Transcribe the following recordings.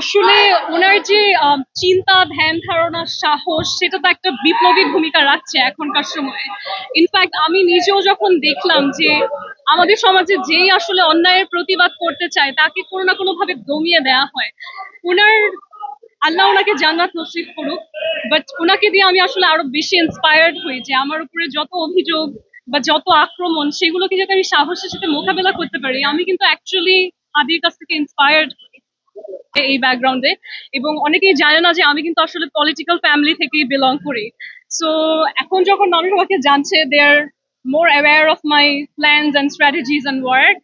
আসলে ওনার যে চিন্তা, ধ্যান ধারণা, সাহস সেটা তো একটা বিপ্লবী ভূমিকা রাখছে এখনকার সময়ে। ইনফ্যাক্ট আমি নিজেও যখন দেখলাম যে আমাদের সমাজে যেই আসলে অন্যায়ের প্রতিবাদ করতে চায় তাকে কোনো না কোনো ভাবে দমিয়ে দেওয়া হয়। ওনার আল্লাহ ওনাকে জান্নাত নসিব করুক। বাট ওনাকে দিয়ে আমি আসলে আরো বেশি ইন্সপায়ার্ড হই যে আমার উপরে যত অভিযোগ বা যত আক্রমণ সেগুলোকে যাতে আমি সাহসের সাথে মোকাবেলা করতে পারি। আমি কিন্তু অ্যাকচুয়ালি আদির কাছ থেকে ইন্সপায়ার্ড এই ব্যাকগ্রাউন্ডে। এবং অনেকেই জানে না যে আমি কিন্তু আসলে পলিটিক্যাল ফ্যামিলি থেকেই বিলং করি। সো এখন যখন মানুষ আমাকে জানছে, they are more aware of my plans and strategies and work.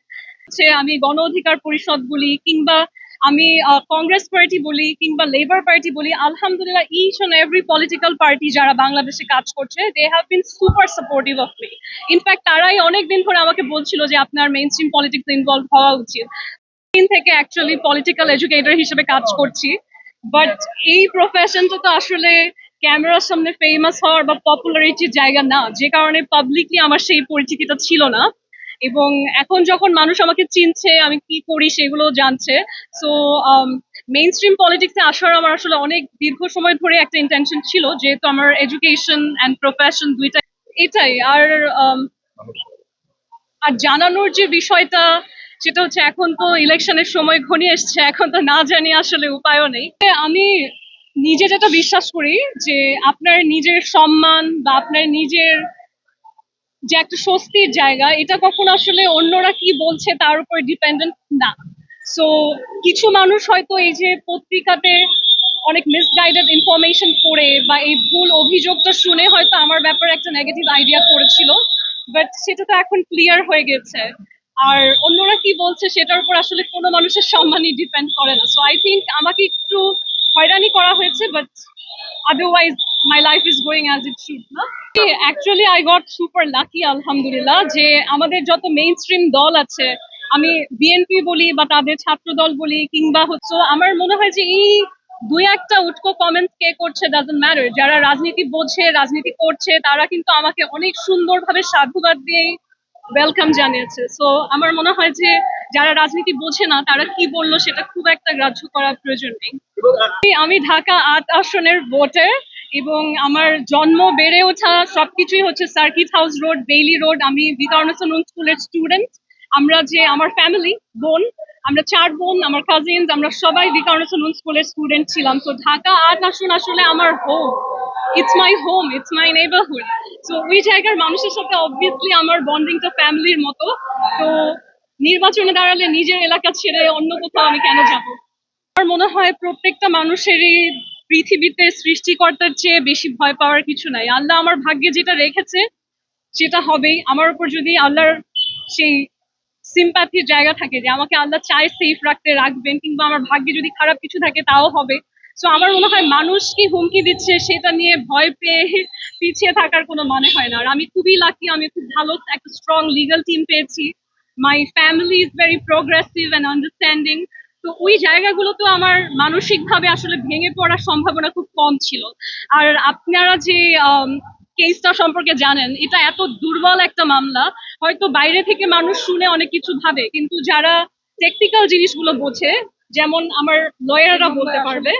হচ্ছে আমি গণ অধিকার পরিষদ বলি কিংবা আমি কংগ্রেস পার্টি বলি কিংবা লেবার পার্টি বলি, আলহামদুলিল্লাহ each and every political party যারা বাংলাদেশে কাজ করছে, they have been super supportive of me. In fact তারাই অনেকদিন ধরে আমাকে বলছিল যে আপনার মেইন স্ট্রিম পলিটিক্স ইনভলভ হওয়া উচিত। দিন থেকে অ্যাকচুয়ালি পলিটিক্যাল এডুকেটর হিসেবে কাজ করছি। বাট এই প্রফেশনটা তো আসলে ক্যামেরার সামনে ফেমাস হওয়ার বা পপুলারিটির জায়গা না, যে কারণে পাবলিকলি আমার সেই পরিচিতিটা ছিল না। এবং এখন যখন মানুষ আমাকে চিনছে, আমি কি করি সেগুলো জানছে। সো মেইন স্ট্রিম পলিটিক্সে আসার আমার আসলে অনেক দীর্ঘ সময় ধরে একটা ইন্টেনশন ছিল, যেহেতু আমার এডুকেশন অ্যান্ড প্রফেশন দুইটা এটাই। আর জানানোর যে বিষয়টা, সেটা হচ্ছে এখন তো ইলেকশনের সময় ঘনিয়ে এসছে, এখন তো না জানি আসলে উপায়ও নেই। আমি নিজে যেটা বিশ্বাস করি যে আপনার নিজের সম্মান বা আপনার নিজের যে একটা স্বস্তির জায়গা, এটা কখনো আসলে অন্যরা কি বলছে তার উপর ডিপেন্ডেন্ট না। সো কিছু মানুষ হয়তো এই যে পত্রিকাতে অনেক মিসগাইডেড ইনফরমেশন পড়ে বা এই ভুল অভিযোগটা শুনে হয়তো আমার ব্যাপারে একটা নেগেটিভ আইডিয়া করেছিল। বাট সেটা তো এখন ক্লিয়ার হয়ে গেছে। আর অন্যরা কি বলছে সেটার উপর আসলে কোনো মানুষের সম্মানই ডিপেন্ড করে না। সো আই থিঙ্ক আমাকে একটু হয়রানি করা হয়েছে, but otherwise my life is going as it should, না? Actually I got super lucky, আলহামদুলিল্লাহ, যে আমাদের যত মেইন স্ট্রিম দল আছে, আমি বিএনপি বলি বা তাদের ছাত্র দল বলি কিংবা হচ্ছে, আমার মনে হয় যে এই দুই একটা উটকো কমেন্টস কে করছে ডাজন্ট ম্যাটার, যারা রাজনীতি বোঝে, রাজনীতি করছে, তারা কিন্তু আমাকে অনেক সুন্দরভাবে সাধুবাদ দিয়ে ওয়েলকাম জানিয়েছে। সো আমার মনে হয় যে যারা রাজনীতি বোঝে না তারা কি বললো সেটা খুব একটা গ্রাহ্য করার প্রয়োজন নেই। আমি ঢাকা ৮ আসনের ভোটার এবং আমার জন্ম, বেড়ে ওঠা সবকিছুই হচ্ছে circuit house road, Bailey road. আমি বিকারুন্নisa নূন স্কুলের স্টুডেন্ট। আমরা যে আমার ফ্যামিলি বোন, আমরা ৪ বোন, আমার কাজিনস, আমরা সবাই বিকারুন্নisa নূন স্কুলের স্টুডেন্ট ছিলাম। তো ঢাকা ৮ আসন আসলে আমার home, it's my home, it's my neighbourhood. তো ওই জায়গার মানুষের সাথে অবভিয়াসলি আমার বন্ডিংটা ফ্যামিলির মতো। তো নির্বাচনে দাঁড়ালে নিজের এলাকা ছেড়ে অন্য কোথাও আমি কেন যাব? আমার মনে হয় প্রত্যেকটা মানুষেরই পৃথিবীতে সৃষ্টিকর্তার চেয়ে বেশি ভয় পাওয়ার কিছু নাই। আল্লাহ আমার ভাগ্যে যেটা রেখেছে সেটা হবেই। আমার উপর যদি আল্লাহর সেই সিম্প্যাথির জায়গা থাকে যে আমাকে আল্লাহ চায় সেফ রাখতে, রাখবেন, কিংবা আমার ভাগ্যে যদি খারাপ কিছু থাকে তাও হবে। সো আমার মনে হয় মানুষ কি হুমকি দিচ্ছে সেটা নিয়ে ভয় পেয়ে পিছিয়ে থাকার কোনো মানে হয় না। আর আমি খুবই লাকি, আমি খুব ভালো একটা স্ট্রং লিগ্যাল টিম পেয়েছি। My family is very progressive and understanding. তো ওই জায়গাগুলোতে আমার মানসিকভাবে আসলে ভেঙে পড়ার সম্ভাবনা খুব কম ছিল। আর আপনারা যে কেসটা সম্পর্কে জানেন, এটা এত দুর্বল একটা মামলা, হয়তো বাইরে থেকে মানুষ শুনে অনেক কিছু ভাবে, কিন্তু যারা টেকনিক্যাল জিনিসগুলো বোঝে, যেমন আমার লয়াররা বলতে পারবে,